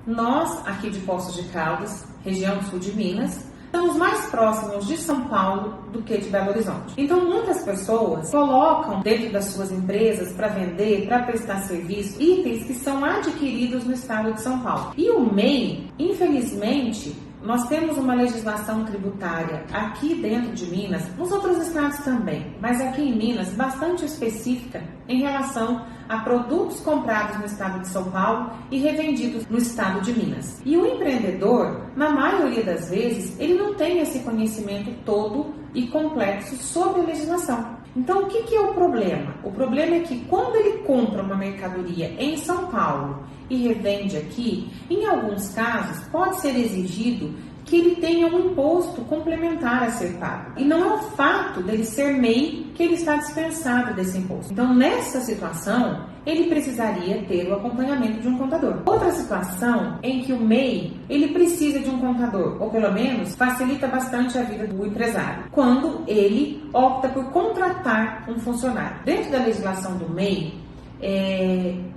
Nós, aqui de Poços de Caldas, região sul de Minas, estamos mais próximos de São Paulo do que de Belo Horizonte. Então, muitas pessoas colocam dentro das suas empresas para vender, para prestar serviço, itens que são adquiridos no estado de São Paulo. E o MEI, infelizmente, nós temos uma legislação tributária aqui dentro de Minas, nos outros estados também, mas aqui em Minas, bastante específica em relação a produtos comprados no estado de São Paulo e revendidos no estado de Minas. E o empreendedor, na maioria das vezes, ele não tem esse conhecimento todo e complexo sobre a legislação. Então, o que é o problema? O problema é que quando ele compra uma mercadoria em São Paulo e revende aqui, em alguns casos pode ser exigido que ele tenha um imposto complementar a ser pago. E não é o fato dele ser MEI que ele está dispensado desse imposto. Então, nessa situação, ele precisaria ter o acompanhamento de um contador. Outra situação em que o MEI, ele precisa de um contador, ou pelo menos facilita bastante a vida do empresário, quando ele opta por contratar um funcionário. Dentro da legislação do MEI,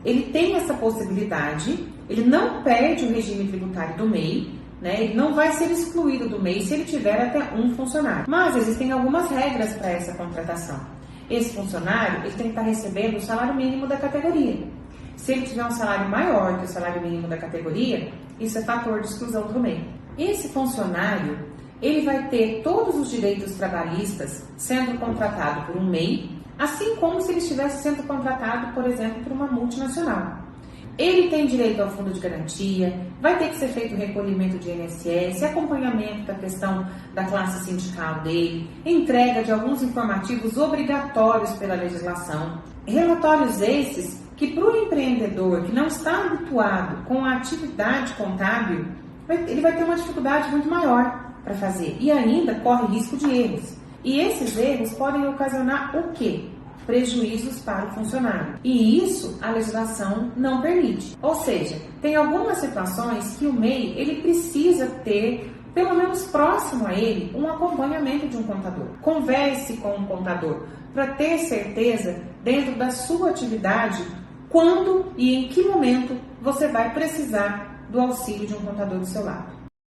ele tem essa possibilidade, ele não perde o regime tributário do MEI, ele não vai ser excluído do MEI se ele tiver até um funcionário. Mas existem algumas regras para essa contratação. Esse funcionário ele tem que estar recebendo o salário mínimo da categoria. Se ele tiver um salário maior que o salário mínimo da categoria, isso é fator de exclusão do MEI. Esse funcionário ele vai ter todos os direitos trabalhistas sendo contratado por um MEI, assim como se ele estivesse sendo contratado, por exemplo, por uma multinacional. Ele tem direito ao fundo de garantia, vai ter que ser feito o recolhimento de INSS, acompanhamento da questão da classe sindical dele, entrega de alguns informativos obrigatórios pela legislação. Relatórios esses que para o empreendedor que não está habituado com a atividade contábil, ele vai ter uma dificuldade muito maior para fazer e ainda corre risco de erros. E esses erros podem ocasionar o quê? Prejuízos para o funcionário. E isso a legislação não permite. Ou seja, tem algumas situações que o MEI ele precisa ter, pelo menos próximo a ele, um acompanhamento de um contador. Converse com um contador para ter certeza dentro da sua atividade quando e em que momento você vai precisar do auxílio de um contador do seu lado.